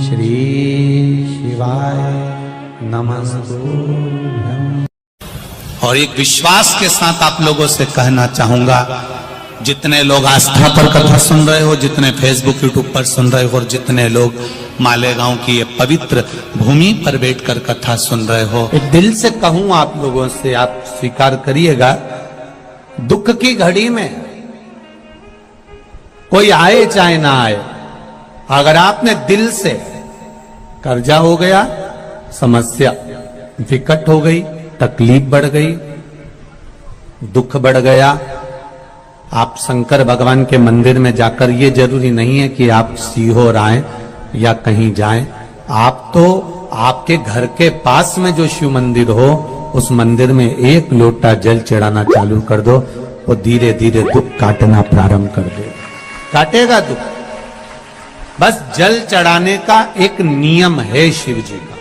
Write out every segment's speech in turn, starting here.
श्री शिवाय नमस्तुभ्यं। और एक विश्वास के साथ आप लोगों से कहना चाहूंगा, जितने लोग आस्था पर कथा सुन रहे हो, जितने फेसबुक यूट्यूब पर सुन रहे हो, और जितने लोग मालेगांव की ये पवित्र भूमि पर बैठकर कथा सुन रहे हो, एक दिल से कहूं आप लोगों से, आप स्वीकार करिएगा, दुख की घड़ी में कोई आए चाहे ना आए, अगर आपने दिल से, कर्जा हो गया, समस्या विकट हो गई, तकलीफ बढ़ गई, दुख बढ़ गया, आप शंकर भगवान के मंदिर में जाकर, ये जरूरी नहीं है कि आप सीहोर आए या कहीं जाएं, आप तो आपके घर के पास में जो शिव मंदिर हो, उस मंदिर में एक लोटा जल चढ़ाना चालू कर दो, वो धीरे धीरे दुख काटना प्रारंभ कर दे, काटेगा दुख। बस जल चढ़ाने का एक नियम है शिव जी का।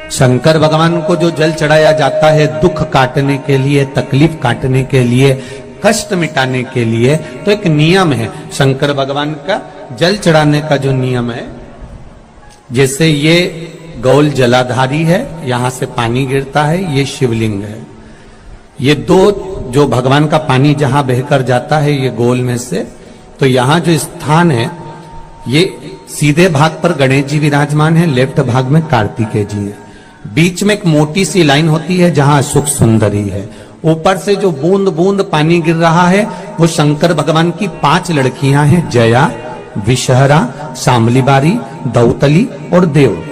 शंकर भगवान को जो जल चढ़ाया जाता है दुख काटने के लिए, तकलीफ काटने के लिए, कष्ट मिटाने के लिए, तो एक नियम है शंकर भगवान का जल चढ़ाने का जो नियम है। जैसे ये गौल जलाधारी है, यहां से पानी गिरता है, ये शिवलिंग है। ये दो जो भगवान का पानी जहां बहकर जाता है ये गोल में से, तो यहां जो स्थान है, ये सीधे भाग पर गणेश जी विराजमान है, लेफ्ट भाग में कार्तिकेय जी है, बीच में एक मोटी सी लाइन होती है जहां सुख सुंदरी है, ऊपर से जो बूंद बूंद पानी गिर रहा है वो शंकर भगवान की 5 लड़कियां हैं, जया, विषहरा, शामलीबारी, दौतली और देव।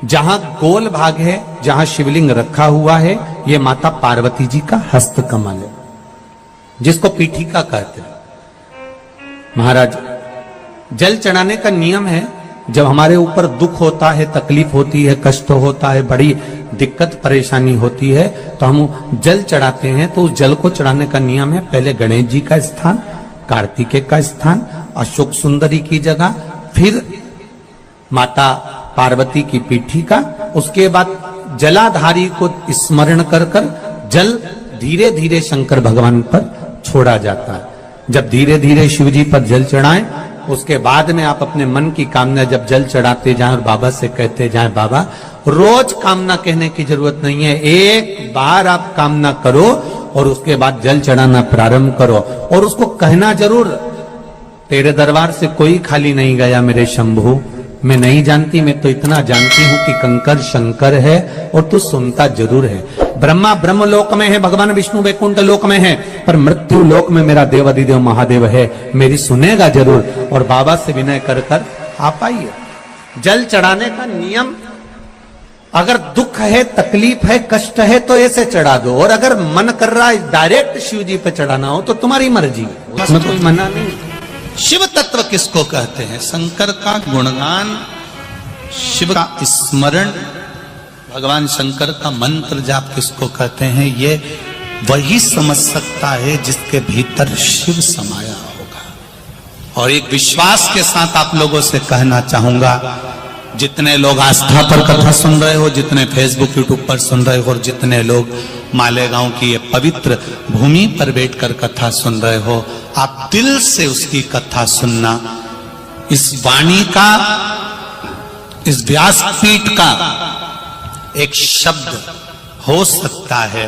जहां गोल भाग है, जहां शिवलिंग रखा हुआ है, ये माता पार्वती जी का हस्त कमल है, जिसको पीठिका कहते हैं। महाराज, जल चढ़ाने का नियम है, जब हमारे ऊपर दुख होता है, तकलीफ होती है, कष्ट होता है, बड़ी दिक्कत परेशानी होती है, तो हम जल चढ़ाते हैं। तो उस जल को चढ़ाने का नियम है, पहले गणेश जी का स्थान, कार्तिकेय का स्थान, अशोक सुंदरी की जगह, फिर माता पार्वती की पीठिका, उसके बाद जलाधारी को स्मरण कर कर जल धीरे धीरे शंकर भगवान पर छोड़ा जाता है। जब धीरे धीरे शिव जी पर जल चढ़ाएं, उसके बाद में आप अपने मन की कामना जब जल चढ़ाते जाएं और बाबा से कहते जाएं, बाबा, रोज कामना कहने की जरूरत नहीं है, एक बार आप कामना करो और उसके बाद जल चढ़ाना प्रारंभ करो, और उसको कहना जरूर, तेरे दरबार से कोई खाली नहीं गया मेरे शंभू, मैं नहीं जानती, मैं तो इतना जानती हूं कि कंकर शंकर है और तू सुनता जरूर है। ब्रह्मा ब्रह्म लोक में है, भगवान विष्णु वैकुंठ लोक में है, पर मृत्यु लोक में मेरा देवाधिदेव महादेव है, मेरी सुनेगा जरूर। और बाबा से विनय कर कर आप आइए। जल चढ़ाने का नियम, अगर दुख है, तकलीफ है, कष्ट है, तो ऐसे चढ़ा दो, और अगर मन कर रहा है डायरेक्ट शिव जी पे चढ़ाना हो तो तुम्हारी मर्जी है, उसमें कोई मना नहीं। शिव तत्व किसको कहते हैं? शंकर का गुणगान, शिव का स्मरण, भगवान शंकर का मंत्र जाप किसको कहते हैं? ये वही समझ सकता है जिसके भीतर शिव समाया होगा। और एक विश्वास के साथ आप लोगों से कहना चाहूंगा, जितने लोग आस्था पर कथा सुन रहे हो, जितने फेसबुक यूट्यूब पर सुन रहे हो, और जितने लोग मालेगांव की ये पवित्र भूमि पर बैठकर कथा सुन रहे हो, आप दिल से उसकी कथा सुनना। इस वाणी का, इस व्यासपीठ का एक शब्द हो सकता है,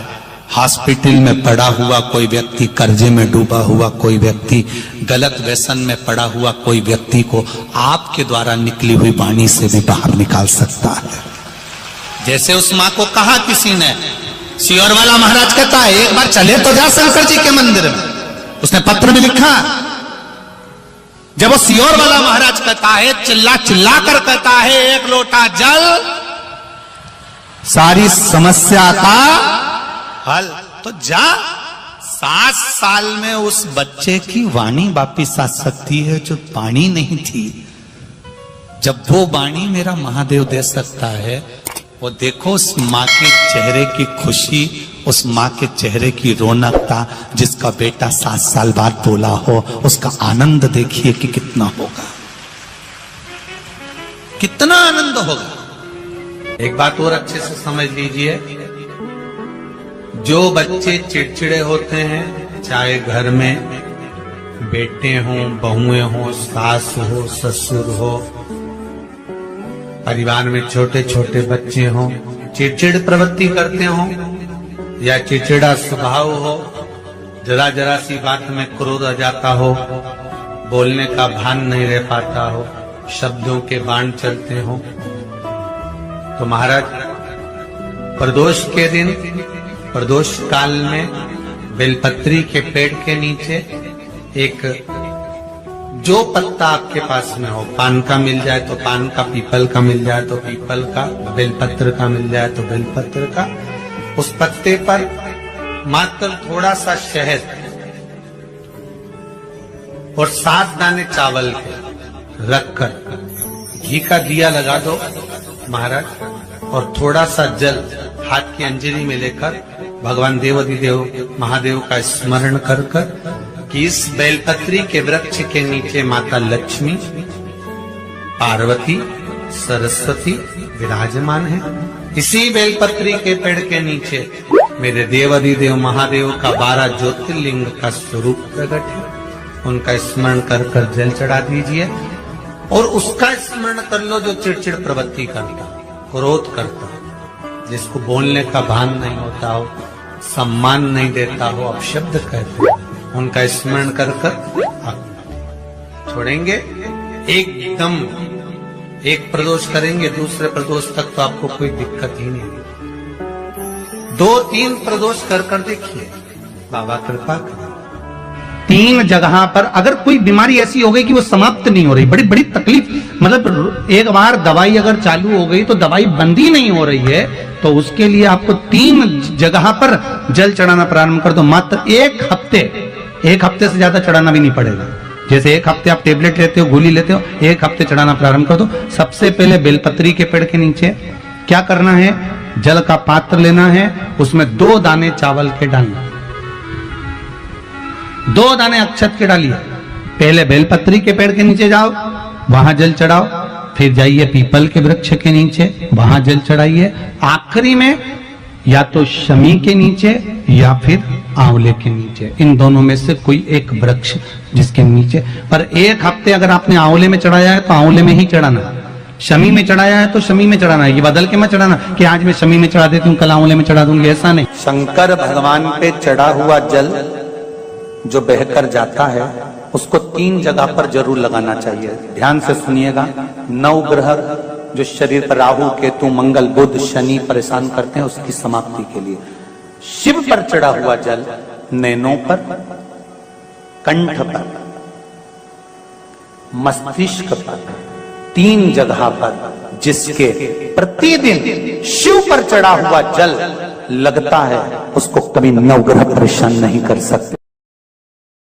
हॉस्पिटल में पड़ा हुआ कोई व्यक्ति, कर्जे में डूबा हुआ कोई व्यक्ति, गलत व्यसन में पड़ा हुआ कोई व्यक्ति को आपके द्वारा निकली हुई वाणी से भी बाहर निकाल सकता है। जैसे उस मां को कहा किसी ने, सीहोर वाला महाराज कहता है, एक बार चले तो जा शंकर जी के मंदिर में, उसने पत्र भी लिखा। जब वो सीहोर वाला महाराज कहता है, चिल्ला चिल्ला कर कहता है, एक लोटा जल सारी समस्या का हल, तो जा। 7 साल में उस बच्चे की वाणी वापिस आ सकती है जो वाणी नहीं थी। जब वो वाणी मेरा महादेव दे सकता है, वो देखो उस माँ के चेहरे की खुशी, उस माँ के चेहरे की रौनकता, जिसका बेटा 7 साल बाद बोला हो, उसका आनंद देखिए कि कितना होगा, कितना आनंद होगा। एक बात और अच्छे से समझ लीजिए, जो बच्चे चिड़चिड़े होते हैं, चाहे घर में बेटे हों, बहुएं हों, सास हो, ससुर हो, परिवार में छोटे छोटे बच्चे हों, चिड़चिड़ प्रवृत्ति करते हों या चिड़चिड़ा स्वभाव हो, जरा जरा सी बात में क्रोध आ जाता हो, बोलने का भान नहीं रह पाता हो, शब्दों के बाण चलते हो, तो महाराज प्रदोष के दिन, प्रदोष काल में बेलपत्री के पेड़ के नीचे एक जो पत्ता आपके पास में हो, पान का मिल जाए तो पान का, पीपल का मिल जाए तो पीपल का, बेलपत्र का मिल जाए तो बेलपत्र का, उस पत्ते पर मात्र थोड़ा सा शहद और 7 दाने चावल के रखकर घी का दिया लगा दो महाराज, और थोड़ा सा जल हाथ की अंजलि में लेकर भगवान देवाधिदेव महादेव का स्मरण कर कि इस बेलपत्री के वृक्ष के नीचे माता लक्ष्मी, पार्वती, सरस्वती विराजमान है। इसी बेलपत्री के पेड़ के नीचे मेरे देवाधिदेव महादेव का 12 ज्योतिर्लिंग का स्वरूप प्रकट है। उनका स्मरण कर जल चढ़ा दीजिए और उसका स्मरण कर लो जो चिड़चिड़ प्रवृत्ति करता, क्रोध करता, जिसको बोलने का भान नहीं होता हो, सम्मान नहीं देता हो, अपशब्द कहते हो, उनका स्मरण कर छोड़ेंगे। एकदम एक प्रदोष करेंगे, दूसरे प्रदोष तक तो आपको कोई दिक्कत ही नहीं। 2-3 प्रदोष कर देखिए, बाबा कृपा करें। 3 जगह पर अगर कोई बीमारी ऐसी हो गई कि वो समाप्त नहीं हो रही, बड़ी बड़ी तकलीफ, मतलब एक बार दवाई अगर चालू हो गई तो दवाई बंद ही नहीं हो रही है, तो उसके लिए आपको 3 जगह पर जल चढ़ाना प्रारंभ कर दो। मात्र 1 हफ्ते से ज्यादा चढ़ाना भी नहीं पड़ेगा। जैसे 1 हफ्ते आप टेबलेट लेते हो, गोली लेते हो, 1 हफ्ते चढ़ाना प्रारंभ कर दो। सबसे पहले बेलपत्री के पेड़ के नीचे क्या करना है, जल का पात्र लेना है, उसमें 2 दाने चावल के डालना, 2 दाने अक्षत के डालिए। पहले बेलपत्री के पेड़ के नीचे जाओ, वहां जल चढ़ाओ, फिर जाइए पीपल के वृक्ष के नीचे, वहां जल चढ़ाइए। आखिरी में या तो शमी के नीचे या फिर आंवले के नीचे, इन दोनों में से कोई एक वृक्ष जिसके नीचे। पर 1 हफ्ते अगर आपने आंवले में चढ़ाया है तो आंवले में ही चढ़ाना, शमी में चढ़ाया है तो शमी में चढ़ाना है। ये बदल के मत चढ़ाना कि आज मैं शमी में चढ़ा देती हूँ, कल आंवले में चढ़ा दूंगी, ऐसा नहीं। शंकर भगवान पे चढ़ा हुआ जल जो बहकर जाता है उसको 3 जगह पर जरूर लगाना चाहिए। ध्यान से सुनिएगा। 9 ग्रह जो शरीर पर राहु, केतु, मंगल, बुध, शनि परेशान करते हैं, उसकी समाप्ति के लिए शिव पर चढ़ा हुआ जल नैनों पर, कंठ पर, मस्तिष्क पर, 3 जगह पर, जिसके प्रतिदिन शिव पर चढ़ा हुआ जल लगता है उसको कभी 9 ग्रह परेशान नहीं कर सकते।